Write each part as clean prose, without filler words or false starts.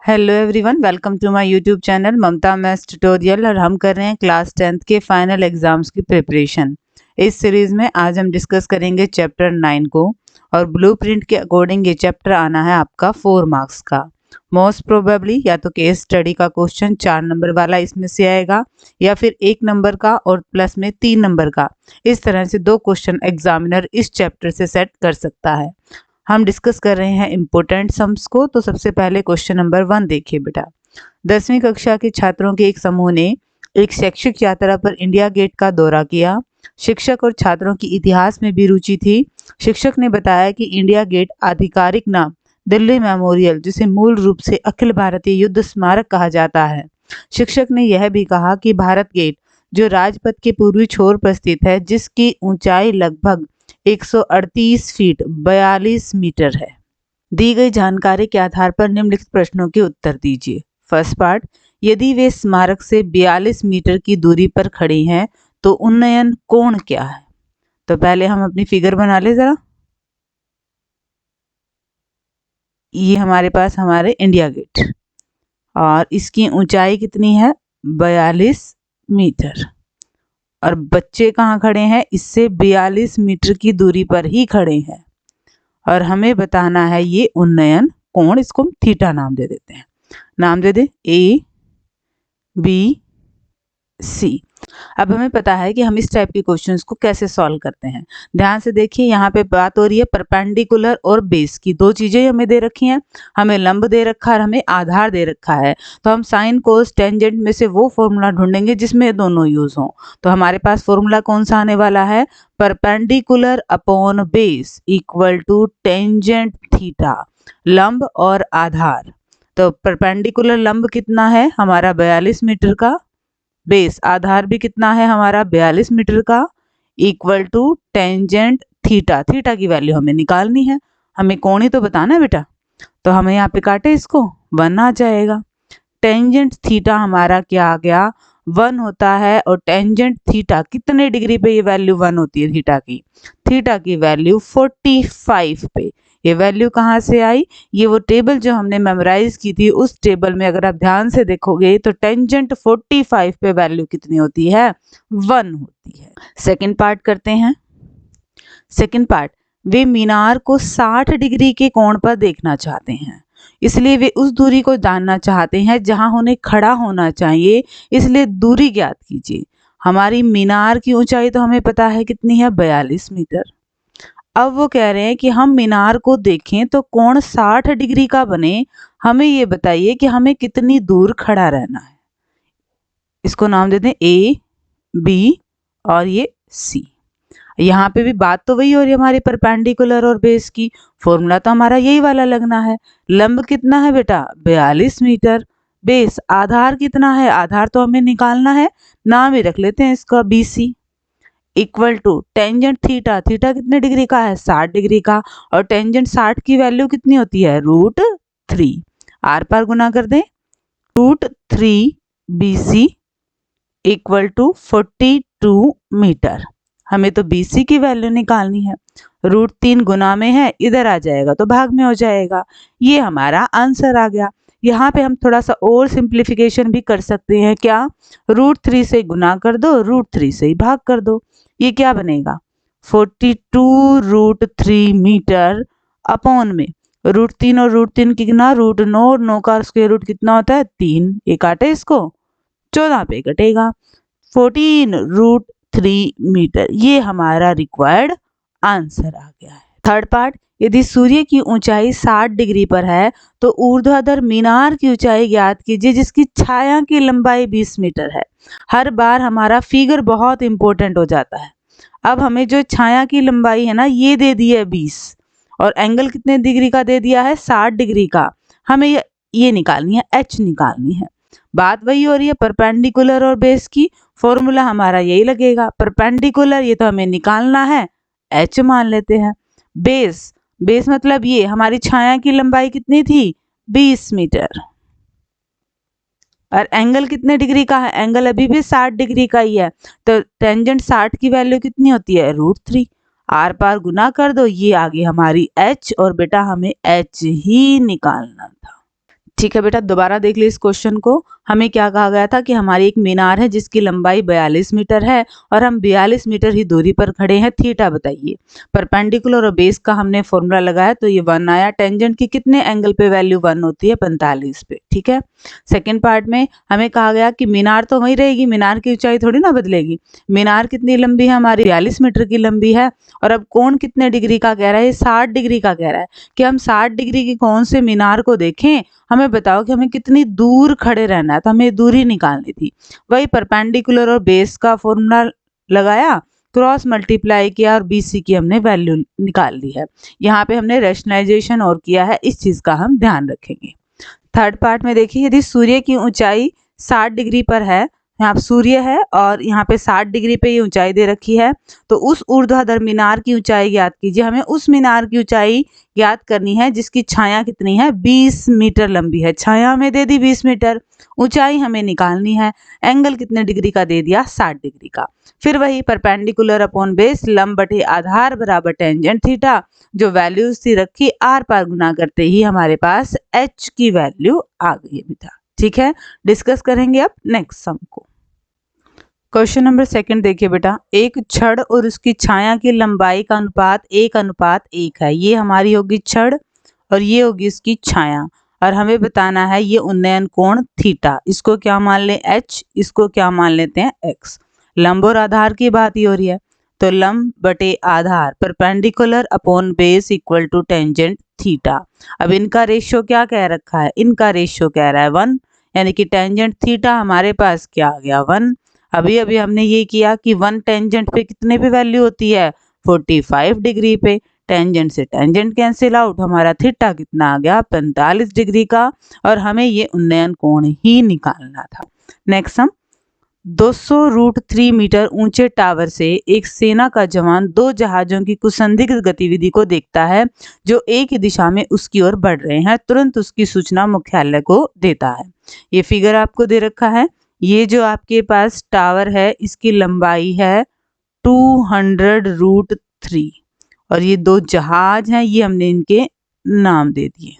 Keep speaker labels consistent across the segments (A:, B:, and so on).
A: Hello everyone, welcome to my YouTube channel Mamta maths tutorial. और हम कर रहे हैं क्लास 10th के फाइनल एग्जाम्स की प्रिपरेशन। इस सीरीज में आज हम डिस्कस करेंगे चैप्टर 9 को। और ब्लूप्रिंट के अकॉर्डिंग ये चैप्टर आना है आपका 4 मार्क्स का। मोस्ट प्रोबेबली या तो केस स्टडी का क्वेश्चन 4 नंबर वाला इसमें से आएगा, या फिर 1 नंबर का और प्लस में 3 नंबर का। इस तरह से 2 क्वेश्चन एग्जामिनर इस चैप्टर से सेट कर सकता है। हम डिस्कस कर रहे हैं इम्पोर्टेंट सम्स को। तो सबसे पहले क्वेश्चन नंबर 1 देखिए बेटा। 10वीं कक्षा के छात्रों के एक समूह ने एक शैक्षिक यात्रा पर इंडिया गेट का दौरा किया। शिक्षक और छात्रों की इतिहास में भी रुचि थी। शिक्षक ने बताया कि इंडिया गेट आधिकारिक नाम दिल्ली मेमोरियल, जिसे मूल रूप से अखिल भारतीय युद्ध स्मारक कहा जाता है। शिक्षक ने यह भी कहा कि भारत गेट, जो राजपथ के पूर्वी छोर पर स्थित है, जिसकी ऊंचाई लगभग 138 फीट 42 मीटर है। दी गई जानकारी के आधार पर निम्नलिखित प्रश्नों के उत्तर दीजिए। फर्स्ट पार्ट, यदि वे स्मारक से 42 मीटर की दूरी पर खड़ी हैं तो उन्नयन कोण क्या है? तो पहले हम अपनी फिगर बना ले जरा। ये हमारे पास हमारे इंडिया गेट, और इसकी ऊंचाई कितनी है? 42 मीटर। और बच्चे कहाँ खड़े हैं? इससे 42 मीटर की दूरी पर ही खड़े हैं। और हमें बताना है ये उन्नयन कोण। इसको हम थीटा नाम दे देते हैं। नाम दे दे ए बी सी। अब हमें पता है कि हम इस टाइप के क्वेश्चंस को कैसे सॉल्व करते हैं। ध्यान से देखिए, यहाँ पे बात हो रही है परपेंडिकुलर और बेस की। दो चीजें हमें दे रखी हैं, हमें लंब दे रखा है और हमें आधार दे रखा है। तो हम साइन कोस टेंजेंट में से वो फॉर्मूला ढूंढेंगे जिसमें दोनों यूज हों। तो हमारे पास फॉर्मूला कौन सा आने वाला है? Perpendicular upon base equal to tangent theta, लंब और आधार। तो परपेंडिकुलर लंब कितना है? हमारा 42 मीटर का। बेस आधार भी कितना है? हमारा 42 मीटर का, equal to tangent theta. Theta की वैल्यू हमें निकालनी है, हमें कोण ही तो बताना है बेटा। तो हमें यहाँ पे काटे इसको, 1 आ जाएगा। टेंजेंट थीटा हमारा क्या आ गया? 1 होता है। और टेंजेंट थीटा कितने डिग्री पे ये वैल्यू 1 होती है थीटा की? थीटा की वैल्यू 45 पे। ये वैल्यू कहाँ से आई? ये वो टेबल जो हमने मेमोराइज की थी, उस टेबल में अगर आप ध्यान से देखोगे तो टेंजेंट 45 पे वैल्यू कितनी होती है? 1 होती है। सेकंड पार्ट करते हैं। सेकंड पार्ट, वे मीनार को 60 डिग्री के कोण पर देखना चाहते हैं, इसलिए वे उस दूरी को जानना चाहते हैं जहां उन्हें खड़ा होना चाहिए। इसलिए दूरी ज्ञात कीजिए। हमारी मीनार की ऊंचाई तो हमें पता है कितनी है? 42 मीटर। अब वो कह रहे हैं कि हम मीनार को देखें तो कोण 60 डिग्री का बने। हमें ये बताइए कि हमें कितनी दूर खड़ा रहना है। इसको नाम देते हैं ए बी और ये सी। यहाँ पे भी बात तो वही हो रही है हमारी परपेंडिकुलर और बेस की। फॉर्मूला तो हमारा यही वाला लगना है। लंब कितना है बेटा? 42 मीटर। बेस आधार कितना है? आधार तो हमें निकालना है, नाम ही रख लेते हैं इसका B C. Equal to tangent theta. Theta कितने डिग्री का है? 60 डिग्री का। और टेंजेंट 60 की वैल्यू कितनी होती है? √3। आर पार गुना कर दें, √3 BC इक्वल टू 42 मीटर। हमें तो BC की वैल्यू निकालनी है। √3 गुना में है, इधर आ जाएगा तो भाग में हो जाएगा। ये हमारा आंसर आ गया। यहाँ पे हम थोड़ा सा और सिंप्लीफिकेशन भी कर सकते हैं। क्या? √3 से गुना कर दो, √3 से ही भाग कर दो। ये क्या बनेगा? 42 √3 मीटर अपॉन में √3 और √3 कितना? √9 और 9 का स्क्वायर रूट कितना होता है? 3। ये काटे इसको, 14 पे कटेगा। 14 √3 मीटर, ये हमारा रिक्वायर्ड आंसर आ गया है। थर्ड पार्ट, यदि सूर्य की ऊंचाई 60 डिग्री पर है तो ऊर्ध्वाधर मीनार की ऊंचाई ज्ञात कीजिए जिसकी छाया की लंबाई 20 मीटर है। हर बार हमारा फिगर बहुत इंपॉर्टेंट हो जाता है। अब हमें जो छाया की लंबाई है ना, ये दे दी है 20, और एंगल कितने डिग्री का दे दिया है? 60 डिग्री का। हमें ये निकालनी है, एच निकालनी है। बात वही हो रही है परपेंडिकुलर और बेस की। फॉर्मूला हमारा यही लगेगा। परपेंडिकुलर ये तो हमें निकालना है, एच मान लेते हैं। बेस, बेस मतलब ये हमारी छाया की लंबाई कितनी थी? 20 मीटर। और एंगल कितने डिग्री का है? एंगल अभी भी 60 डिग्री का ही है। तो टेंजेंट 60 की वैल्यू कितनी होती है? √3। आर पार गुना कर दो, ये आ गई हमारी एच। और बेटा हमें एच ही निकालना था। ठीक है बेटा, दोबारा देख ली इस क्वेश्चन को। हमें क्या कहा गया था कि हमारी एक मीनार है जिसकी लंबाई 42 मीटर है और हम 42 मीटर ही दूरी पर खड़े हैं, थीटा बताइए। परपेंडिकुलर और बेस का हमने फॉर्मूला लगाया तो ये 1 आया। टेंजेंट की कितने एंगल पे वैल्यू 1 होती है? 45 पे। ठीक है, सेकेंड पार्ट में हमें कहा गया कि मीनार तो वही रहेगी, मीनार की ऊंचाई थोड़ी ना बदलेगी। मीनार कितनी लंबी है? हमारी 42 मीटर की लंबी है। और अब कोण कितने डिग्री का कह रहा है? 60 डिग्री का कह रहा है कि हम 60 डिग्री की कोण से मीनार को देखें। हमें बताओ कि हमें कितनी दूर खड़े रहना है, तो हमें दूरी निकालनी थी। वही परपेंडिकुलर और बेस का फॉर्मूला लगाया, क्रॉस मल्टीप्लाई किया और BC की हमने वैल्यू निकाल ली है। यहाँ पे हमने रैशनलाइजेशन और किया है, इस चीज का हम ध्यान रखेंगे। थर्ड पार्ट में देखिए, यदि सूर्य की ऊंचाई 60 डिग्री पर है, यहाँ सूर्य है और यहाँ पे 60 डिग्री पे ये ऊंचाई दे रखी है, तो उस ऊर्ध्वाधर मीनार की ऊंचाई ज्ञात कीजिए। हमें उस मीनार की ऊंचाई ज्ञात करनी है जिसकी छाया कितनी है? 20 मीटर लंबी है। छाया हमें दे दी 20 मीटर, ऊंचाई हमें निकालनी है। एंगल कितने डिग्री का दे दिया? 60 डिग्री का। फिर वही परपेंडिकुलर अपॉन बेस, लंब बटे आधार बराबर टेंजेंट थीटा। जो वैल्यूज थी रखी, आर पार गुना करते ही हमारे पास H की वैल्यू आ गई है बेटा। ठीक है, डिस्कस करेंगे अब नेक्स्ट सम को। क्वेश्चन नंबर सेकंड देखिए बेटा, एक छड़ और उसकी छाया की लंबाई का अनुपात 1:1 है। ये हमारी होगी छड़ और ये होगी इसकी छाया, और हमें बताना है ये उन्नयन कोण थीटा। इसको क्या मान लें? H, इसको क्या मान लेते हैं? X। लंब और आधार की बात ही हो रही है, तो लंब बटे आधार, perpendicular upon base equal to tangent theta. अब इनका रेशियो क्या कह रखा है? इनका रेशियो कह रहा है 1, यानी कि टेंजेंट थीटा हमारे पास क्या आ गया? 1। अभी अभी हमने ये किया कि 1 टेंजेंट पे कितने पे वैल्यू होती है? 45 डिग्री पे। टेंजेंट से टेंजेंट कैंसिल आउट, हमारा थीटा कितना आ गया? 45 डिग्री का। और हमें ये उन्नयन कोण ही निकालना था। नेक्स्ट सम, 200√3 मीटर ऊंचे टावर से एक सेना का जवान 2 जहाजों की कुसंदिग्ध गतिविधि को देखता है जो एक ही दिशा में उसकी ओर बढ़ रहे हैं। तुरंत उसकी सूचना मुख्यालय को देता है। ये फिगर आपको दे रखा है। ये जो आपके पास टावर है इसकी लंबाई है 200√3 और ये 2 जहाज हैं, ये हमने इनके नाम दे दिए।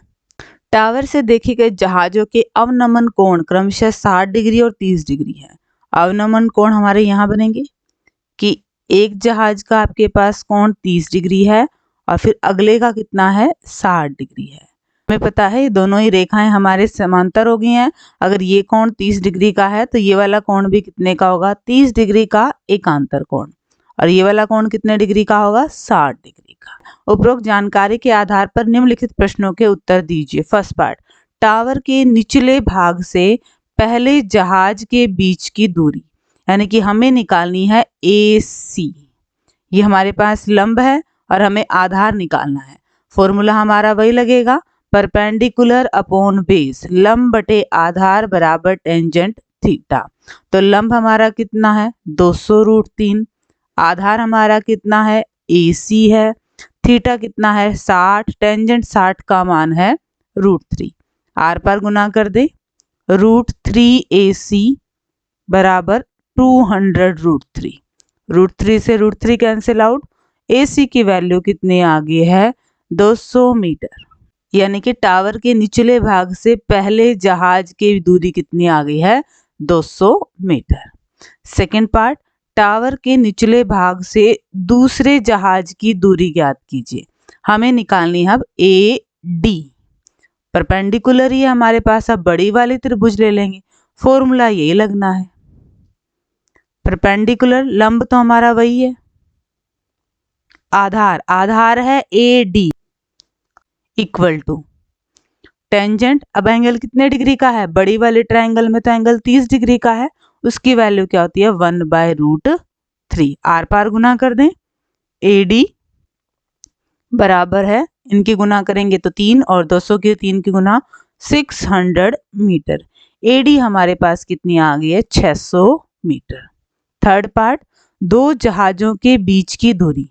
A: टावर से देखे गए जहाजों के अवनमन कोण क्रमशः 60 डिग्री और 30 डिग्री है। अवनमन कोण हमारे यहाँ बनेंगे कि एक जहाज का आपके पास कोण 30 डिग्री है और फिर अगले का कितना है? 60 डिग्री है। हमें पता है ये दोनों ही रेखाएं हमारे समांतर हो गई हैं। अगर ये कोण 30 डिग्री का है तो ये वाला कोण भी कितने का होगा? 30 डिग्री का एकांतर कोण। और ये वाला कोण कितने डिग्री का होगा? 60 डिग्री का। उपरोक्त जानकारी के आधार पर निम्नलिखित प्रश्नों के उत्तर दीजिए। फर्स्ट पार्ट, टावर के निचले भाग से पहले जहाज के बीच की दूरी, यानी कि हमें निकालनी है AC। ये हमारे पास लंब है और हमें आधार निकालना है। फॉर्मूला हमारा वही लगेगा, परपेंडिकुलर अपॉन बेस, लंब बटे आधार बराबर टेंजेंट थीटा। तो लंब हमारा कितना है? 200√3। आधार हमारा कितना है? AC है। थीटा कितना है? 60। टेंजेंट 60 का मान है √3। आर पर गुना कर दे, √3AC बराबर 200√3। √3 से √3 कैंसिल आउट। AC की वैल्यू कितनी आ गई है? 200 मीटर। यानी कि टावर के निचले भाग से पहले जहाज की दूरी कितनी आ गई है? 200 मीटर। सेकेंड पार्ट, टावर के निचले भाग से दूसरे जहाज की दूरी ज्ञात कीजिए। हमें निकालनी है अब AD। परपेंडिकुलर ही हमारे पास, अब बड़ी वाली त्रिभुज ले लेंगे। फॉर्मूला यही लगना है, परपेंडिकुलर, लंब तो हमारा वही है, आधार है AD इक्वल टू टेंजेंट। अब एंगल कितने डिग्री का है? बड़ी वाले ट्रायंगल में तो एंगल 30 डिग्री का है, उसकी वैल्यू क्या होती है? 1/√3। आर पार गुना कर दें, AD बराबर है, इनकी गुना करेंगे तो 3 और 200 की 3 की गुना 600 मीटर। AD हमारे पास कितनी आ गई है? 600 मीटर। थर्ड पार्ट, 2 जहाजों के बीच की दूरी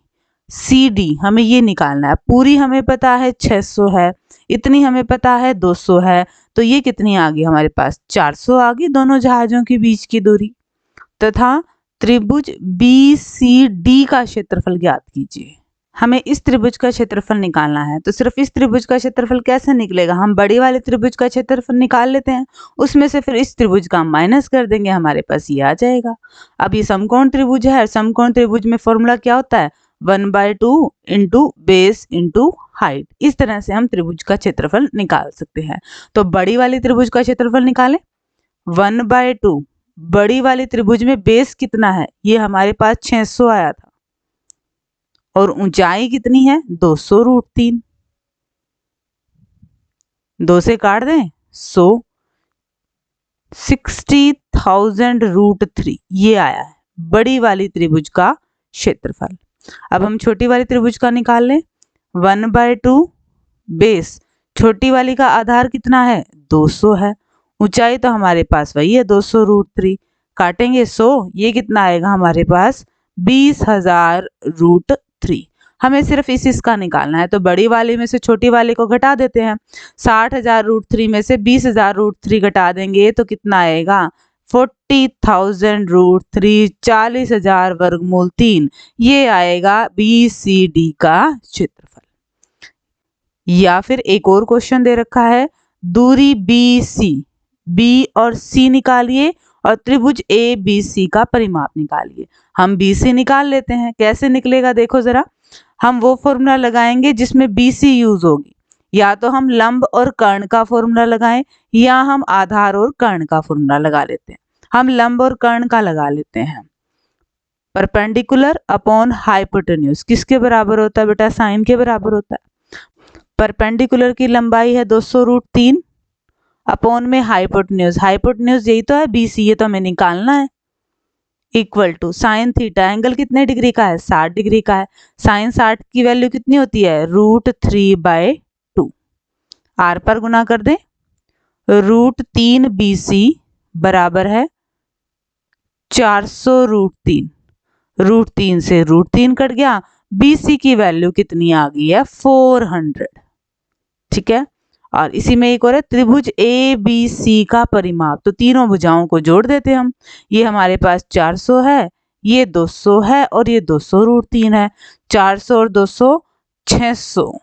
A: CD हमें ये निकालना है। पूरी हमें पता है 600 है, इतनी हमें पता है 200 है, तो ये कितनी आ गई हमारे पास? 400 आ गई दोनों जहाजों के बीच की दूरी। तथा त्रिभुज BCD का क्षेत्रफल ज्ञात कीजिए। हमें इस त्रिभुज का क्षेत्रफल निकालना है। तो सिर्फ इस त्रिभुज का क्षेत्रफल कैसे निकलेगा, हम बड़ी वाले त्रिभुज का क्षेत्रफल निकाल लेते हैं, उसमें से फिर इस त्रिभुज का माइनस कर देंगे, हमारे पास ये आ जाएगा। अब ये समकोण त्रिभुज है, समकोण त्रिभुज में फॉर्मूला क्या होता है, 1/2 इंटू बेस इंटू हाइट। इस तरह से हम त्रिभुज का क्षेत्रफल निकाल सकते हैं। तो बड़ी वाली त्रिभुज का क्षेत्रफल निकालें, 1/2, बड़ी वाली त्रिभुज में बेस कितना है, ये हमारे पास 600 आया था, और ऊंचाई कितनी है, 200√3, 2 से काट दें 100, 60,000√3 ये आया है बड़ी वाली त्रिभुज का क्षेत्रफल। अब हम छोटी वाली त्रिभुज का निकाल लें, 1/2 बेस, छोटी वाली का आधार कितना है, 200 है, ऊंचाई तो हमारे पास वही है 200√3, काटेंगे 100, ये कितना आएगा हमारे पास 20,000√3। हमें सिर्फ इसका निकालना है, तो बड़ी वाली में से छोटी वाली को घटा देते हैं, 60,000√3 में से 20,000√3 घटा देंगे तो कितना आएगा 40,000√3, 40,000 वर्गमूल 3, ये आएगा BCD का क्षेत्रफल। या फिर एक और क्वेश्चन दे रखा है, दूरी BC, B और C निकालिए और त्रिभुज ABC का परिमाप निकालिए। हम BC निकाल लेते हैं, कैसे निकलेगा देखो जरा, हम वो फॉर्मूला लगाएंगे जिसमें BC यूज होगी, या तो हम लंब और कर्ण का फॉर्मूला लगाएं, या हम आधार और कर्ण का फॉर्मूला लगा लेते हैं। हम लंब और कर्ण का लगा लेते हैं। परपेंडिकुलर अपॉन हाइपोटेन्यूज किसके बराबर होता है बेटा, साइन के बराबर होता है। परपेंडिकुलर की लंबाई है 200√3, अपॉन में हाइपोटेन्यूज, हाइपोटेन्यूज यही तो है BC, ये तो हमें निकालना है, equal to sine theta, angle कितने डिग्री का है, 60 डिग्री का है, साइन 60 की वैल्यू कितनी होती है, √3/2, आर पर गुना कर दें, √3 BC बराबर है 400√3, √3 से √3 कट गया, BC की वैल्यू कितनी आ गई है 400, ठीक है। और इसी में एक और है त्रिभुज ABC का परिमाप, तो तीनों भुजाओं को जोड़ देते हम, ये हमारे पास 400 है, ये 200 है और ये 200√3 है, 400 और 200 600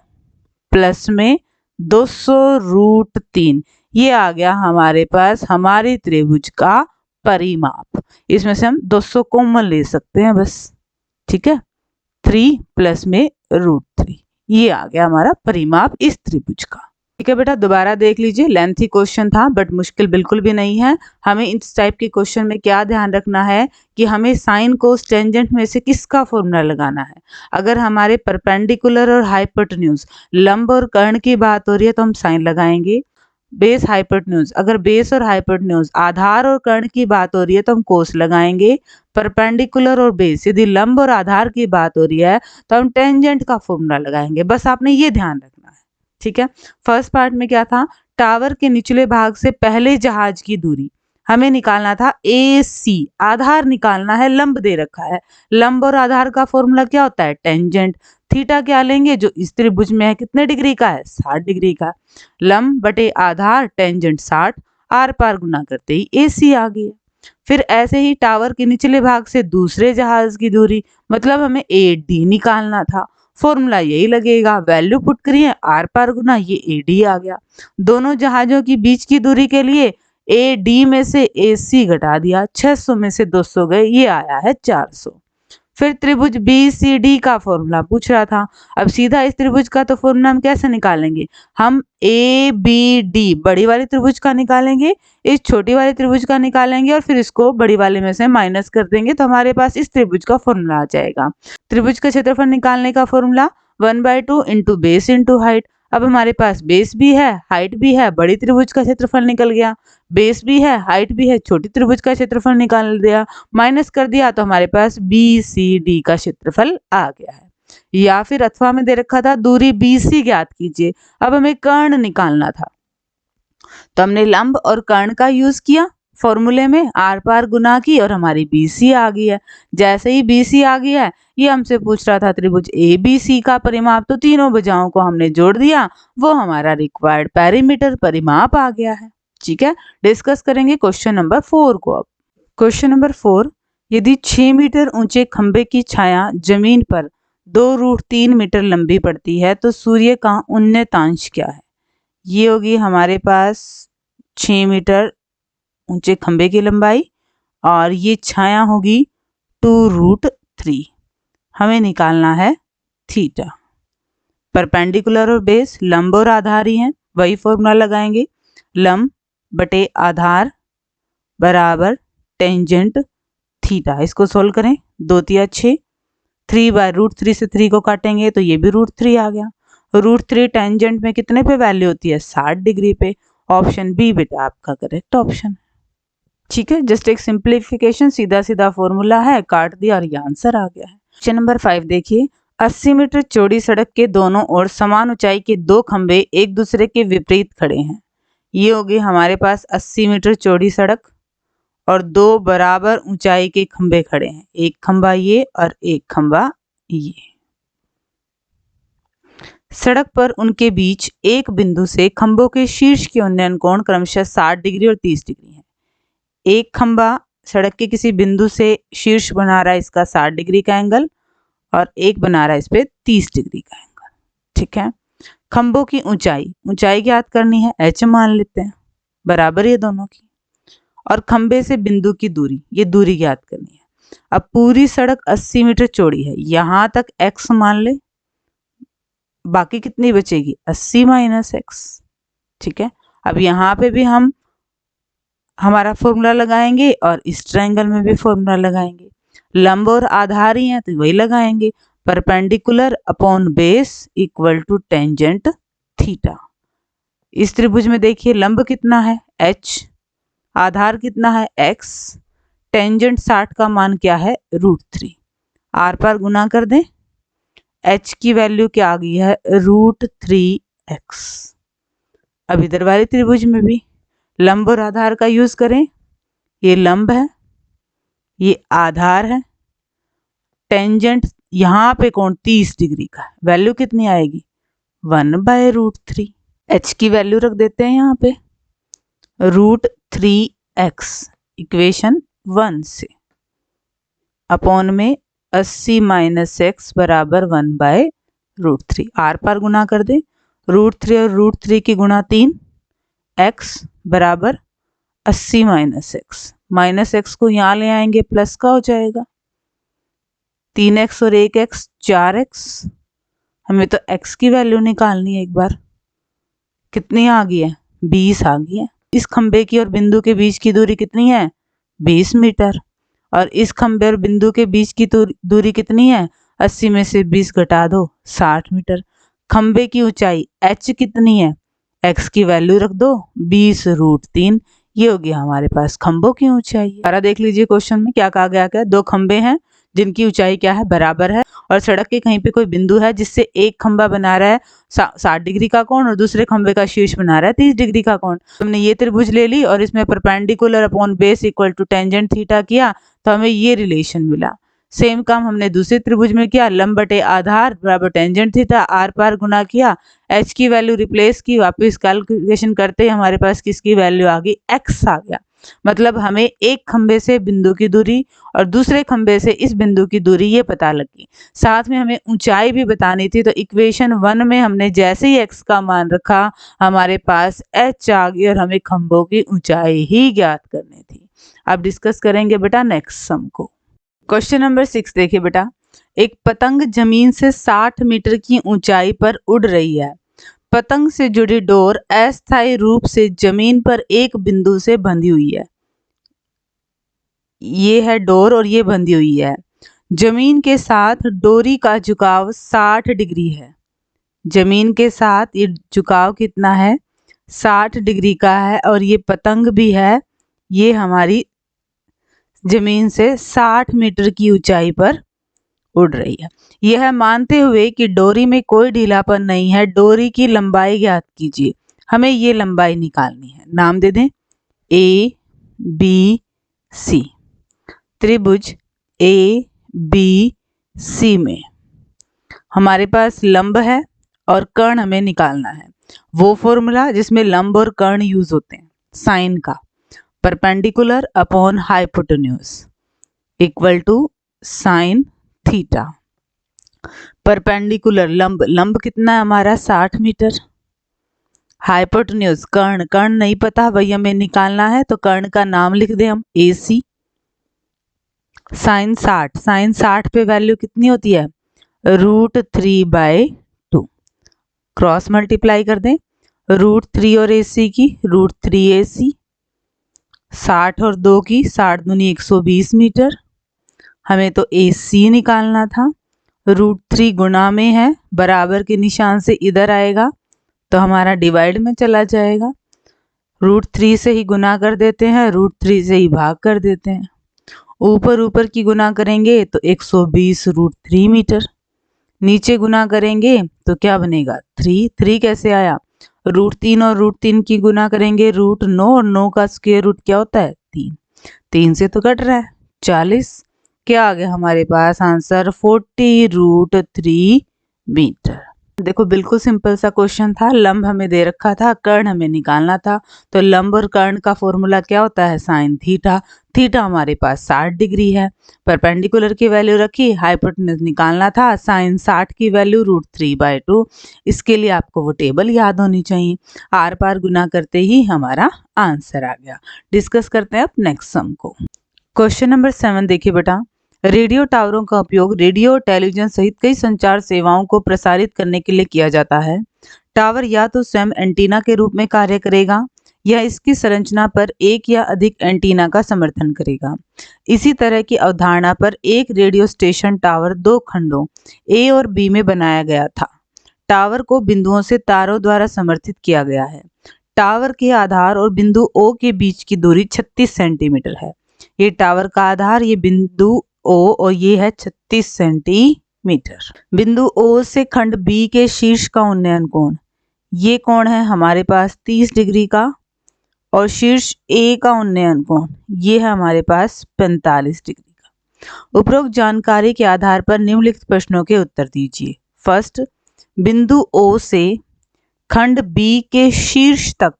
A: प्लस में 200√3, ये आ गया हमारे पास हमारी त्रिभुज का परिमाप। इसमें से हम 200 कॉमन ले सकते हैं बस, ठीक है, 3 प्लस में √3, ये आ गया हमारा परिमाप इस त्रिभुज का। ठीक है बेटा, दोबारा देख लीजिए, लेंथी क्वेश्चन था बट मुश्किल बिल्कुल भी नहीं है। हमें इस टाइप के क्वेश्चन में क्या ध्यान रखना है कि हमें साइन कोस टेंजेंट में से किसका फॉर्मूला लगाना है। अगर हमारे परपेंडिकुलर और हाइपोटेन्यूज, लंब और कर्ण की बात हो रही है तो हम साइन लगाएंगे, बेस हाइपोटेन्यूज, अगर बेस और हाइपोटेन्यूज, आधार और कर्ण की बात हो रही है तो हम कोस लगाएंगे, परपेंडिकुलर और बेस, यदि लंब और आधार की बात हो रही है तो हम टेंजेंट का फॉर्मूला लगाएंगे। बस आपने ये ध्यान रखना है, ठीक है। फर्स्ट पार्ट में क्या था, टावर के निचले भाग से पहले जहाज की दूरी हमें निकालना था AC, आधार निकालना है, लंब दे रखा है, लंब और आधार का फॉर्मूला क्या होता है, टेंजेंट। थीटा क्या लेंगे, जो इस त्रिभुज में है कितने डिग्री का है, 60 डिग्री का, लंब बटे आधार, टेंजेंट 60, आर पार गुना करते ही AC आ गई। फिर ऐसे ही टावर के निचले भाग से दूसरे जहाज की दूरी, मतलब हमें AD निकालना था, फॉर्मूला यही लगेगा, वैल्यू पुट करिए, आर पार गुना, ये AD आ गया। दोनों जहाजों की बीच की दूरी के लिए AD में से AC घटा दिया, 600 में से 200 गए, ये आया है 400। फिर त्रिभुज BCD का फॉर्मूला पूछ रहा था, अब सीधा इस त्रिभुज का तो फॉर्मूला हम कैसे निकालेंगे, हम ABD बड़ी वाली त्रिभुज का निकालेंगे, इस छोटी वाली त्रिभुज का निकालेंगे और फिर इसको बड़ी वाले में से माइनस कर देंगे, तो हमारे पास इस त्रिभुज का फॉर्मूला आ जाएगा। त्रिभुज का क्षेत्रफल निकालने का formula 1/2 into base into height. अब हमारे पास बेस भी है, हाइट भी है, बड़ी त्रिभुज का क्षेत्रफल निकल गया, बेस भी है, हाइट भी है, छोटी त्रिभुज का क्षेत्रफल निकाल दिया, माइनस कर दिया तो हमारे पास BCD का क्षेत्रफल आ गया है। या फिर अथवा में दे रखा था दूरी BC ज्ञात कीजिए, अब हमें कर्ण निकालना था, तो हमने लंब और कर्ण का यूज किया, फॉर्मूले में आर पार गुना की और हमारी BC आ गई है। जैसे ही BC आ गई है, ये हमसे पूछ रहा था त्रिभुज ABC का परिमाप, तो तीनों भुजाओं को हमने जोड़ दिया, वो हमारा रिक्वायर्ड पेरीमीटर परिमाप आ गया है। ठीक है, डिस्कस करेंगे क्वेश्चन नंबर 4 को। अब क्वेश्चन नंबर 4, यदि 6 मीटर ऊंचे खंबे की छाया जमीन पर 2√3 मीटर लंबी पड़ती है तो सूर्य का उन्नतांश क्या है? ये होगी हमारे पास 6 मीटर ऊंचे खंबे की लंबाई और ये छाया होगी 2√3। हमें निकालना है थीटा। परपेंडिकुलर और बेस लंब और आधार ही हैं, वही फॉर्मूला लगाएंगे। लंब बटे आधार बराबर टेंजेंट थीटा। इसको सोल्व करें, 2 तिया 6, 3/√3 से 3 को काटेंगे तो ये भी √3 आ गया। √3 टेंजेंट में कितने पे वैल्यू होती है? 60 डिग्री पे। ऑप्शन बी बेटा आपका करेक्ट ऑप्शन। ठीक है, जस्ट एक सिंप्लीफिकेशन, सीधा सीधा फॉर्मूला है, काट दिया और ये आंसर आ गया है। क्वेश्चन नंबर 5 देखिए, 80 मीटर चौड़ी सड़क के दोनों ओर समान ऊंचाई के 2 खंबे एक दूसरे के विपरीत खड़े हैं। ये होगी हमारे पास 80 मीटर चौड़ी सड़क और 2 बराबर ऊंचाई के खंबे खड़े हैं, एक खंबा ये और एक खंबा ये। सड़क पर उनके बीच एक बिंदु से खंभों के शीर्ष के उन्नयन कोण क्रमशः 60 डिग्री और 30 डिग्री है। एक खंबा सड़क के किसी बिंदु से शीर्ष बना रहा है, इसका 60 डिग्री का एंगल, और एक बना रहा है इस पे 30 डिग्री का एंगल। ठीक है, खंभों की ऊंचाई ज्ञात करनी है, h मान लेते हैं, बराबर ये दोनों की, और खंबे से बिंदु की दूरी, ये दूरी ज्ञात करनी है। अब पूरी सड़क 80 मीटर चौड़ी है, यहां तक x मान ले, बाकी कितनी बचेगी? 80 - x। ठीक है, अब यहाँ पे भी हम हमारा फॉर्मूला लगाएंगे और इस ट्रायंगल में भी फॉर्मूला लगाएंगे। लंब और आधार ही है तो वही लगाएंगे। Perpendicular upon base equal to tangent theta. इस त्रिभुज में देखिए लंब कितना है? h, आधार कितना है? x, टेंजेंट 60 का मान क्या है? √3। आर पार गुना कर दें, h की वैल्यू क्या आ गई है? √3x। अब इधर वाले त्रिभुज में भी लंब और आधार का यूज करें, ये लंब है, ये आधार है, टेंजेंट यहाँ पे कोण 30 डिग्री का है, वैल्यू कितनी आएगी? 1/√3। h की वैल्यू रख देते हैं यहाँ पे √3x इक्वेशन 1 से, अपॉन में 80 - x बराबर 1/√3। आर पार गुना कर दे, √3 और √3 की गुणा 3, x बराबर 80 - x को यहाँ ले आएंगे, प्लस का हो जाएगा, 3x और 1x 4x। हमें तो x की वैल्यू निकालनी है, एक बार कितनी आ गई है? 20 आ गई है। इस खंबे की और बिंदु के बीच की दूरी कितनी है? 20 मीटर। और इस खंबे और बिंदु के बीच की दूरी कितनी है? 80 में से 20 घटा दो, 60 मीटर। खंबे की ऊंचाई h कितनी है? x की वैल्यू रख दो 20√3। ये हो गया हमारे पास खंभों की ऊंचाई। दोबारा देख लीजिए क्वेश्चन में क्या कहा गया, क्या 2 खंबे हैं जिनकी ऊंचाई क्या है? बराबर है, और सड़क के कहीं पे कोई बिंदु है जिससे एक खंबा बना रहा है 60 डिग्री का कोण और दूसरे खंबे का शीर्ष बना रहा है 30 डिग्री का कोण। हमने ये त्रिभुज ले ली और इसमें perpendicular upon base equal to tangent theta किया तो हमें ये रिलेशन मिला। सेम काम हमने दूसरे त्रिभुज में किया, लंब बटे आधार बराबर टेंजेंट थीटा, आर पार गुना किया, h की वैल्यू रिप्लेस की, वापस कैलकुलेशन करते ही हमारे पास किसकी वैल्यू आ गई? x आ गया। मतलब हमें एक खंबे से बिंदु की दूरी और दूसरे खंबे से इस बिंदु की दूरी ये पता लगी। साथ में हमें ऊंचाई भी बतानी थी, तो इक्वेशन 1 में हमने जैसे ही x का मान रखा हमारे पास h आ गई और हमें खंभों की ऊंचाई ही ज्ञात करनी थी। अब डिस्कस करेंगे बेटा नेक्स्ट सम को। क्वेश्चन नंबर 6 देखिए बेटा, एक पतंग जमीन से 60 मीटर की ऊंचाई पर उड़ रही है। पतंग से जुड़ी डोर अस्थायी रूप से जमीन पर एक बिंदु से बंधी हुई है। ये है डोर और ये बंधी हुई है। जमीन के साथ डोरी का झुकाव 60 डिग्री है। जमीन के साथ ये झुकाव कितना है? 60 डिग्री का है, और ये पतंग भी है, ये हमारी जमीन से 60 मीटर की ऊंचाई पर उड़ रही है। यह मानते हुए कि डोरी में कोई ढीलापन नहीं है, डोरी की लंबाई ज्ञात कीजिए। हमें ये लंबाई निकालनी है। नाम दे दें ए बी सी। त्रिभुज ए बी सी में हमारे पास लंब है और कर्ण हमें निकालना है। वो फॉर्मूला जिसमें लंब और कर्ण यूज होते हैं, साइन का, perpendicular upon hypotenuse equal to sine theta. Perpendicular लंब, लंब कितना है हमारा 60 मीटर। हाइपोटेन्यूज कर्ण, कर्ण नहीं पता भाई हमें निकालना है तो कर्ण का नाम लिख दे हम AC। साइन 60, साइन 60 पे वैल्यू कितनी होती है √3/2। क्रॉस मल्टीप्लाई कर दें, √3 और AC की √3AC, 60 और 2 की 60 दूनी 120 मीटर। हमें तो AC निकालना था। √3 गुना में है, बराबर के निशान से इधर आएगा तो हमारा डिवाइड में चला जाएगा। √3 से ही गुना कर देते हैं, √3 से ही भाग कर देते हैं। ऊपर ऊपर की गुना करेंगे तो 120 √3 मीटर। नीचे गुना करेंगे तो क्या बनेगा 3 कैसे आया, √3 और √3 की गुना करेंगे √9 और 9 का स्क्वायर रूट क्या होता है 3, 3 से तो कट रहा है 40। क्या आ गया हमारे पास आंसर 40 √3 मीटर। देखो बिल्कुल सिंपल सा क्वेश्चन था। लंब हमें दे रखा था, कर्ण हमें निकालना था। तो लंब और कर्ण का फॉर्मूला क्या होता है साइन थीटा। थीटा हमारे पास 60 डिग्री है। परपेंडिकुलर की वैल्यू रखी, हाइपोटेन्यूज निकालना था, साइन 60 की वैल्यू √3/2। इसके लिए आपको वो टेबल याद होनी चाहिए। आर पार गुना करते ही हमारा आंसर आ गया। डिस्कस करते हैं अब नेक्स्ट सम को। क्वेश्चन नंबर 7 देखिए बेटा, रेडियो टावरों का उपयोग रेडियो, टेलीविजन सहित कई संचार सेवाओं को प्रसारित करने के लिए किया जाता है। टावर या तो स्वयं एंटीना के रूप में कार्य करेगा या इसकी संरचना पर एक या अधिक एंटीना का समर्थन करेगा। इसी तरह की अवधारणा पर एक रेडियो स्टेशन टावर 2 खंडों A और B में बनाया गया था। टावर को बिंदुओं से तारों द्वारा समर्थित किया गया है। टावर के आधार और बिंदु O के बीच की दूरी 36 सेंटीमीटर है। ये टावर का आधार, ये बिंदु O और ये है 36 सेंटीमीटर। बिंदु O से खंड B के शीर्ष का उन्नयन कोण, ये कोण है हमारे पास 30 डिग्री का, और शीर्ष A का उन्नयन कोण ये है हमारे पास 45 डिग्री का। उपरोक्त जानकारी के आधार पर निम्नलिखित प्रश्नों के उत्तर दीजिए। फर्स्ट, बिंदु O से खंड B के शीर्ष तक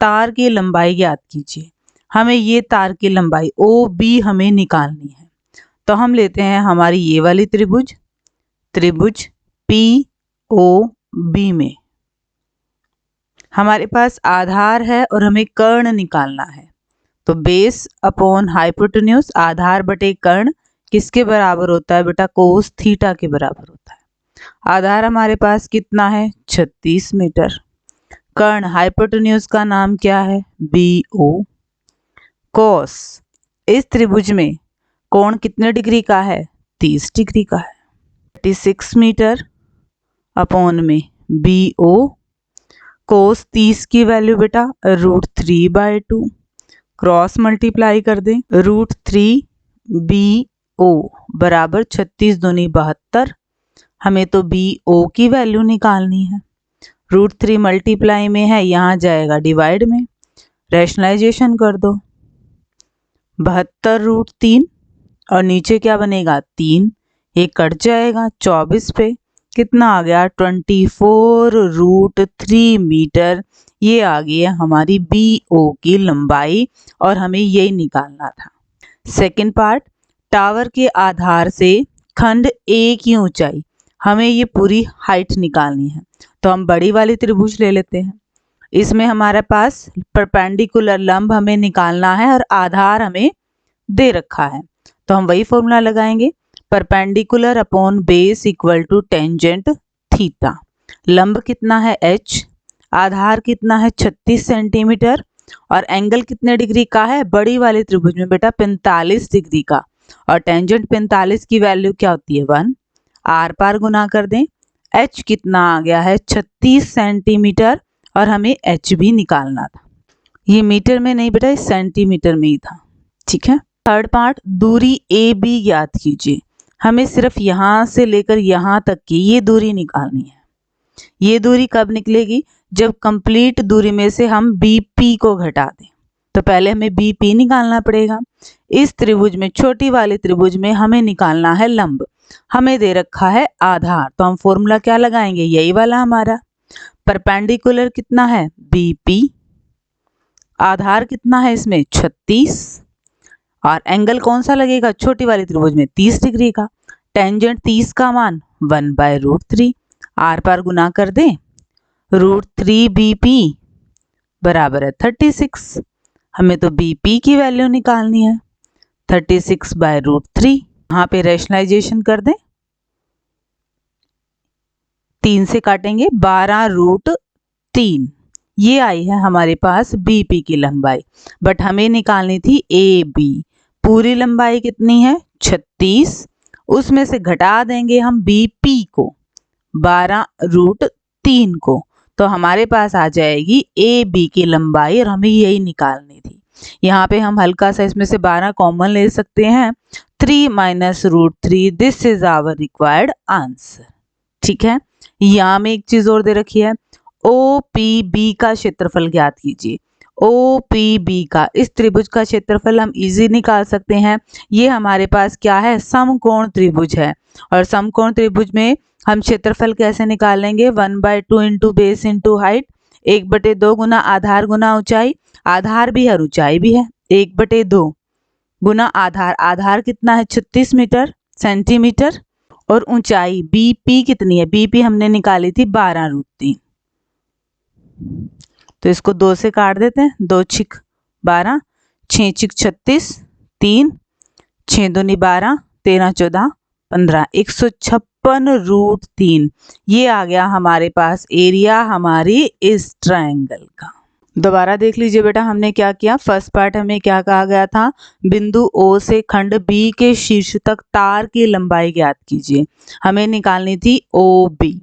A: तार की लंबाई ज्ञात कीजिए। हमें ये तार की लंबाई OB हमें निकालनी है। तो हम लेते हैं हमारी ये वाली त्रिभुज, त्रिभुज POB में हमारे पास आधार है और हमें कर्ण निकालना है। तो बेस अपॉन हाइपोटेन्यूज, आधार बटे कर्ण किसके बराबर होता है बेटा कोस थीटा के बराबर होता है। आधार हमारे पास कितना है 36 मीटर। कर्ण हाइपोटेन्यूज का नाम क्या है BO। कोस, इस त्रिभुज में कोण कितने डिग्री का है 30 डिग्री का है। 36 मीटर अपॉन में BO। कोस 30 की वैल्यू बेटा √3/2। क्रॉस मल्टीप्लाई कर दें, √3BO बराबर 36 दूनी 72। हमें तो BO की वैल्यू निकालनी है। √3 मल्टीप्लाई में है, यहाँ जाएगा डिवाइड में, रैशनलाइजेशन कर दो। 72 √3 और नीचे क्या बनेगा 3, ये कट जाएगा 24 पे, कितना आ गया 24 √3 मीटर। ये आ गई है हमारी BO की लंबाई और हमें यही निकालना था। सेकंड पार्ट, टावर के आधार से खंड A की ऊंचाई, हमें ये पूरी हाइट निकालनी है। तो हम बड़ी वाली त्रिभुज ले लेते हैं। इसमें हमारे पास परपेंडिकुलर लंब हमें निकालना है और आधार हमें दे रखा है। तो हम वही फॉर्मूला लगाएंगे, perpendicular upon base equal to tangent theta. लंब कितना है H, आधार कितना है 36 सेंटीमीटर, और एंगल कितने डिग्री का है बड़ी वाली त्रिभुज में बेटा 45 डिग्री का, और टेंजेंट 45 की वैल्यू क्या होती है 1। आर पार गुना कर दें, H कितना आ गया है 36 सेंटीमीटर, और हमें H भी निकालना था। ये मीटर में नहीं बेटा, इस सेंटीमीटर में ही था, ठीक है। थर्ड पार्ट, दूरी AB ज्ञात कीजिए। हमें सिर्फ यहाँ से लेकर यहाँ तक की ये दूरी निकालनी है। ये दूरी कब निकलेगी, जब कंप्लीट दूरी में से हम BP को घटा दें। तो पहले हमें BP निकालना पड़ेगा। इस त्रिभुज में, छोटी वाली त्रिभुज में हमें निकालना है लंब। हमें दे रखा है आधार, तो हम फॉर्मूला क्या लगाएंगे, यही वाला हमारा। परपेंडिकुलर कितना है BP, आधार कितना है इसमें 36, और एंगल कौन सा लगेगा छोटी वाली त्रिभुज में 30 डिग्री का। टेंजेंट 30 का मान 1/√3। आर पार गुना कर दें, √3BP बराबर है 36। हमें तो BP की वैल्यू निकालनी है, 36/√3। यहाँ पे रैशनलाइजेशन कर दें, 3 से काटेंगे, 12√3। ये आई है हमारे पास BP की लंबाई, बट हमें निकालनी थी AB। पूरी लंबाई कितनी है 36, उसमें से घटा देंगे हम BP को, 12√3 को, तो हमारे पास आ जाएगी AB की लंबाई, और हमें यही निकालनी थी। यहाँ पे हम हल्का सा इसमें से 12 कॉमन ले सकते हैं, 3 - √3, this is our required answer. ठीक है, यहाँ में एक चीज और दे रखी है, OPB का क्षेत्रफल ज्ञात कीजिए। OPB का, इस त्रिभुज का क्षेत्रफल हम इजी निकाल सकते हैं। ये हमारे पास क्या है, समकोण त्रिभुज है, और समकोण त्रिभुज में हम क्षेत्रफल कैसे निकालेंगे, 1/2 इंटू बेस इंटू हाइट, 1/2 गुना आधार गुना ऊंचाई, आधार भी है और ऊंचाई भी है, 1/2 गुना आधार, आधार कितना है 36 मीटर सेंटीमीटर, और ऊंचाई BP कितनी है, BP हमने निकाली थी 12√3। तो इसको 2 से काट देते हैं, 2 छिक 12, 6 छिक 36, 3 6 दूनी 12, 13 14 15, 156√3। ये आ गया हमारे पास एरिया हमारी इस ट्रायंगल का। दोबारा देख लीजिए बेटा, हमने क्या किया, फर्स्ट पार्ट हमें क्या कहा गया था, बिंदु O से खंड B के शीर्ष तक तार की लंबाई ज्ञात कीजिए। हमें निकालनी थी OB।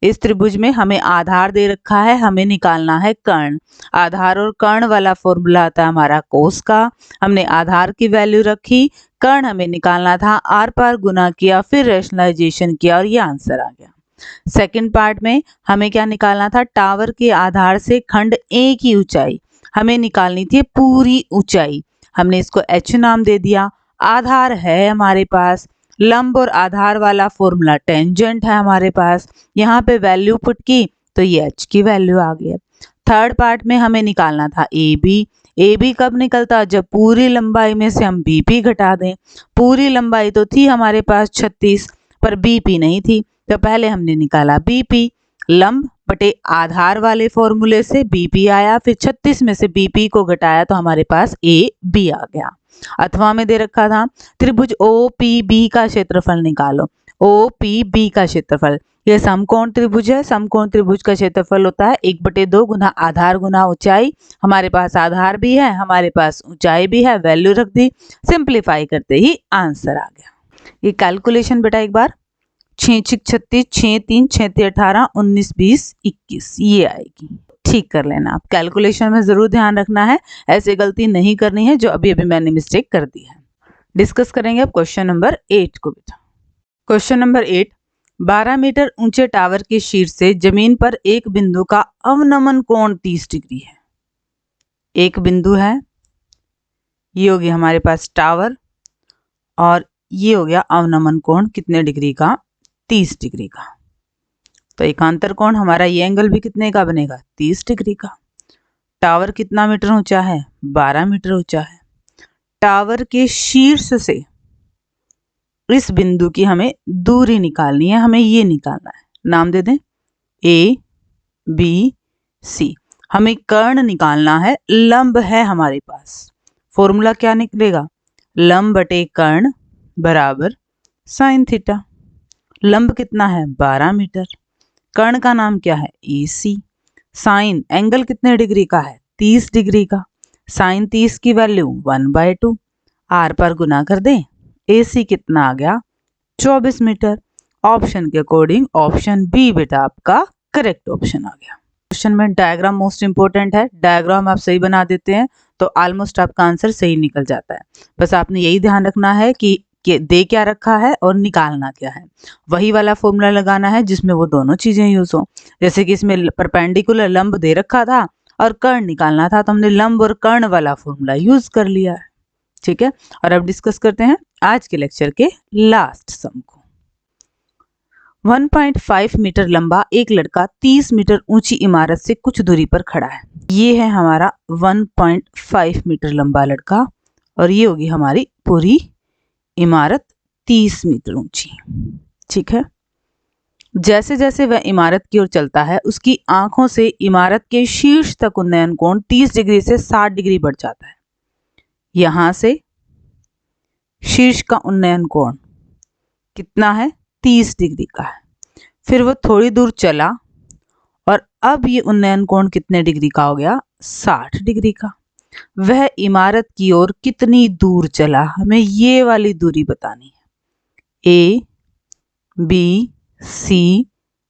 A: इस त्रिभुज में हमें आधार दे रखा है, हमें निकालना है कर्ण। आधार और कर्ण वाला फॉर्मूला आता है हमारा कोस का। हमने आधार की वैल्यू रखी, कर्ण हमें निकालना था, आर पार गुना किया, फिर रैशनलाइजेशन किया, और ये आंसर आ गया। सेकंड पार्ट में हमें क्या निकालना था, टावर के आधार से खंड A की ऊंचाई हमें निकालनी थी, पूरी ऊंचाई। हमने इसको H नाम दे दिया। आधार है हमारे पास, लंब और आधार वाला फॉर्मूला टेंजेंट है हमारे पास, यहाँ पे वैल्यू पुट की तो ये H की वैल्यू आ गई। थर्ड पार्ट में हमें निकालना था AB। AB कब निकलता, जब पूरी लंबाई में से हम BP घटा दें। पूरी लंबाई तो थी हमारे पास 36, पर BP नहीं थी, तो पहले हमने निकाला BP, लंब बटे आधार वाले फॉर्मूले से BP आया, फिर 36 में से BP को घटाया तो हमारे पास AB आ गया। अथवा में दे रखा था त्रिभुज OPB का क्षेत्रफल निकालो। OPB का क्षेत्रफल, यह समकोण त्रिभुज है, समकोण त्रिभुज का क्षेत्रफल होता है 1/2 गुना आधार गुना ऊंचाई। हमारे पास आधार भी है, हमारे पास ऊंचाई भी है, वैल्यू रख दी, सिंप्लीफाई करते ही आंसर आ गया। ये कैलकुलेशन बेटा एक बार, 6 छिक 36, 6 3 6 3 18, 19 20 21, ये आएगी। ठीक कर लेना, आप कैलकुलेशन में जरूर ध्यान रखना है, ऐसे गलती नहीं करनी है जो अभी अभी मैंने मिस्टेक कर दी है। डिस्कस करेंगे अब क्वेश्चन नंबर 8 को बेटा। क्वेश्चन नंबर 8, 12 मीटर ऊंचे टावर के शीर्ष से जमीन पर एक बिंदु का अवनमन कोण 30 डिग्री है। एक बिंदु है, ये हो गया हमारे पास टावर, और ये हो गया अवनमन कोण कितने डिग्री का, 30 डिग्री का। तो एकांतर कोण हमारा ये एंगल भी कितने का बनेगा, 30 डिग्री का। टावर कितना मीटर ऊंचा है, 12 मीटर ऊंचा है। टावर के शीर्ष से इस बिंदु की हमें दूरी निकालनी है, हमें ये निकालना है, नाम दे दें ABC। हमें कर्ण निकालना है, लंब है हमारे पास, फॉर्मूला क्या निकलेगा, लंब बटे कर्ण बराबर साइन थीटा। लंब कितना है 12 मीटर, कर्ण का नाम क्या है AC। साइन एंगल कितने डिग्री का है, 30 डिग्री का। साइन 30 की वैल्यू 1/2, आर पर गुना कर दें, AC कितना आ गया 24 मीटर। ऑप्शन के अकॉर्डिंग ऑप्शन बी बेटा आपका करेक्ट ऑप्शन आ गया। क्वेश्चन में डायग्राम मोस्ट इंपोर्टेंट है, डायग्राम आप सही बना देते हैं तो ऑलमोस्ट आपका आंसर सही निकल जाता है। बस आपने यही ध्यान रखना है कि दे क्या रखा है और निकालना क्या है, वही वाला फॉर्मूला लगाना है जिसमें वो दोनों चीजें यूज हो। जैसे कि इसमें परपेंडिकुलर लंब दे रखा था और कर्ण निकालना था, तो हमने लंब और कर्ण वाला फॉर्मूला यूज कर लिया है। ठीक है, और अब डिस्कस करते हैं आज के लेक्चर के लास्ट सम को। 1.5 मीटर लंबा एक लड़का 30 मीटर ऊंची इमारत से कुछ दूरी पर खड़ा है। ये है हमारा 1.5 मीटर लंबा लड़का, और ये होगी हमारी पूरी इमारत 30 मीटर ऊंची। ठीक है, जैसे जैसे वह इमारत की ओर चलता है उसकी आंखों से इमारत के शीर्ष तक उन्नयन कोण 30 डिग्री से 60 डिग्री बढ़ जाता है। यहां से शीर्ष का उन्नयन कोण कितना है? 30 डिग्री का है। फिर वो थोड़ी दूर चला और अब ये उन्नयन कोण कितने डिग्री का हो गया? 60 डिग्री का। वह इमारत की ओर कितनी दूर चला? हमें ये वाली दूरी बतानी है। ए बी सी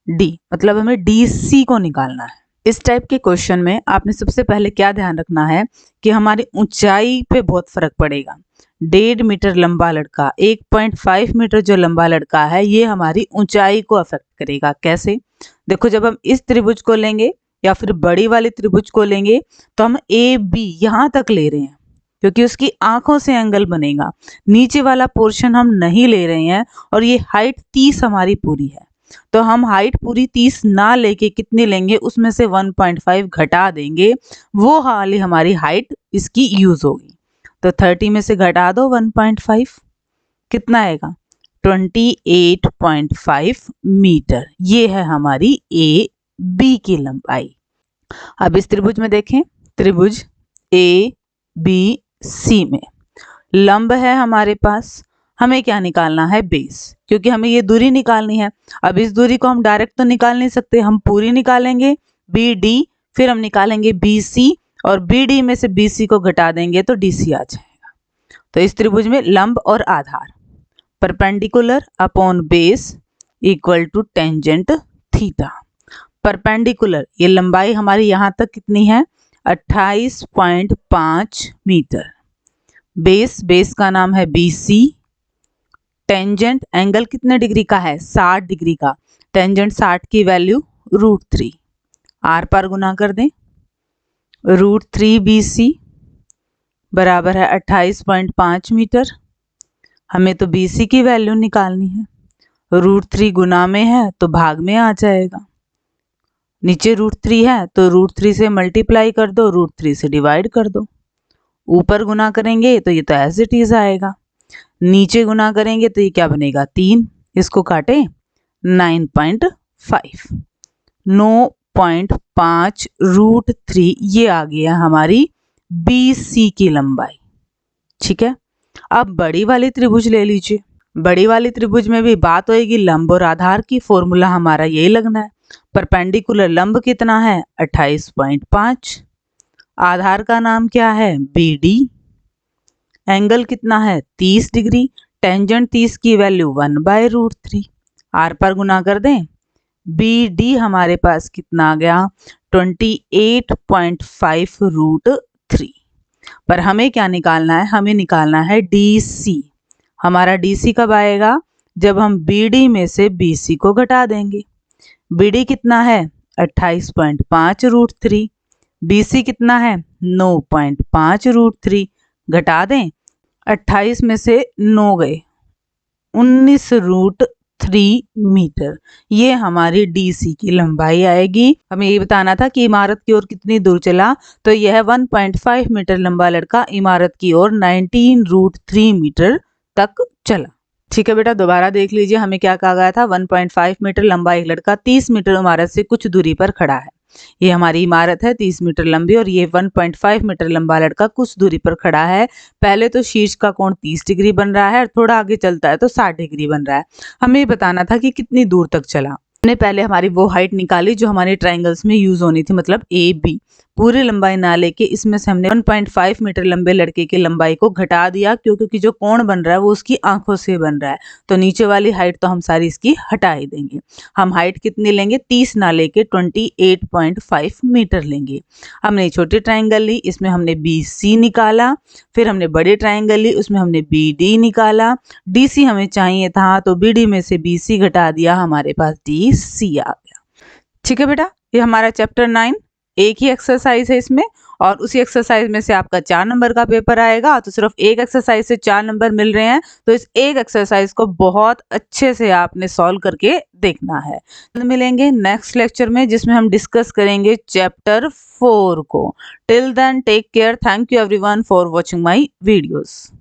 A: डी, मतलब हमें डी सी को निकालना है। इस टाइप के क्वेश्चन में आपने सबसे पहले क्या ध्यान रखना है कि हमारी ऊंचाई पे बहुत फर्क पड़ेगा। 1.5 मीटर लंबा लड़का, 1.5 मीटर जो लंबा लड़का है, ये हमारी ऊंचाई को अफेक्ट करेगा। कैसे? देखो, जब हम इस त्रिभुज को लेंगे या फिर बड़ी वाली त्रिभुज को लेंगे तो हम ए बी यहाँ तक ले रहे हैं क्योंकि उसकी आंखों से एंगल बनेगा। नीचे वाला पोर्शन हम नहीं ले रहे हैं और ये हाइट 30 हमारी पूरी है, तो हम हाइट पूरी 30 ना लेके कितनी लेंगे? उसमें से 1.5 घटा देंगे, वो वाली हमारी हाइट इसकी यूज होगी। तो 30 में से घटा दो 1.5, कितना आएगा? 28.5 मीटर। ये है हमारी ए बी की लंबाई। अब इस त्रिभुज में देखें, त्रिभुज ए बी सी में लंब है हमारे पास, हमें क्या निकालना है? बेस, क्योंकि हमें ये दूरी निकालनी है। अब इस दूरी को हम डायरेक्ट तो निकाल नहीं सकते, हम पूरी निकालेंगे बी डी, फिर हम निकालेंगे बी सी और बी डी में से बी सी को घटा देंगे तो डी सी आ जाएगा। तो इस त्रिभुज में लंब और आधार perpendicular upon base equal to tangent theta. Perpendicular, ये लंबाई हमारी यहाँ तक कितनी है? 28.5 मीटर। बेस का नाम है बी सी। टेंजेंट, एंगल कितने डिग्री का है? 60 डिग्री का। टेंजेंट 60 की वैल्यू √3, आर पर गुना कर दें। √3 BC बराबर है 28.5 मीटर। हमें तो BC की वैल्यू निकालनी है। √3 गुना में है तो भाग में आ जाएगा। नीचे √3 है तो √3 से मल्टीप्लाई कर दो, √3 से डिवाइड कर दो। ऊपर गुना करेंगे तो ये तो एज इट इज आएगा, नीचे गुना करेंगे तो ये क्या बनेगा? 3। इसको काटे 9.5, 9.5 √3, ये आ गया हमारी BC की लंबाई। ठीक है, अब बड़ी वाली त्रिभुज ले लीजिए। बड़ी वाली त्रिभुज में भी बात होगी लंब और आधार की। फॉर्मूला हमारा यही लगना है। परपेंडिकुलर लंब कितना है? 28.5। आधार का नाम क्या है? BD। एंगल कितना है? 30 डिग्री। टेंजेंट 30 की वैल्यू 1/√3, आर पर गुना कर दें। BD हमारे पास कितना आ गया? 28.5 √3। पर हमें क्या निकालना है? हमें निकालना है DC। हमारा DC कब आएगा? जब हम BD में से BC को घटा देंगे। BD कितना है? 28.5 √3। BC कितना है? 9.5 √3। घटा दें, 28 में से 9 गए, 19 √3 मीटर। ये हमारी DC की लंबाई आएगी। हमें ये बताना था कि इमारत की ओर कितनी दूर चला, तो यह 1.5 मीटर लंबा लड़का इमारत की ओर 19 √3 मीटर तक चला। ठीक है बेटा, दोबारा देख लीजिए, हमें क्या कहा गया था? 1.5 मीटर लंबा एक लड़का 30 मीटर इमारत से कुछ दूरी पर खड़ा है। ये हमारी इमारत है 30 मीटर लंबी और ये 1.5 मीटर लंबा लड़का कुछ दूरी पर खड़ा है। पहले तो शीर्ष का कोण 30 डिग्री बन रहा है और थोड़ा आगे चलता है तो 60 डिग्री बन रहा है। हमें बताना था कि कितनी दूर तक चला। हमने पहले हमारी वो हाइट निकाली जो हमारे ट्रायंगल्स में यूज होनी थी, मतलब AB। पूरी लंबाई ना लेके इसमें से हमने 1.5 मीटर लंबे लड़के की लंबाई को घटा दिया, क्योंकि जो कोण बन रहा है वो उसकी आंखों से बन रहा है, तो नीचे वाली हाइट तो हम सारी इसकी हटा ही देंगे। हम हाइट कितनी लेंगे? 30 ना लेके 28.5 मीटर लेंगे। हमने छोटी ट्रायंगल ली, इसमें हमने BC निकाला। फिर हमने बड़ी ट्रायंगल ली, उसमें हमने BD निकाला। DC हमें चाहिए था तो BD में से BC घटा दिया, हमारे पास DC आ गया। ठीक है बेटा, ये हमारा चैप्टर 9 एक ही एक्सरसाइज है इसमें, और उसी एक्सरसाइज में से आपका 4 नंबर का पेपर आएगा। तो सिर्फ एक एक्सरसाइज से 4 नंबर मिल रहे हैं, तो इस एक एक्सरसाइज को बहुत अच्छे से आपने सॉल्व करके देखना है। मिलेंगे नेक्स्ट लेक्चर में जिसमें हम डिस्कस करेंगे चैप्टर 4 को। Till then take care. Thank you everyone for watching my videos.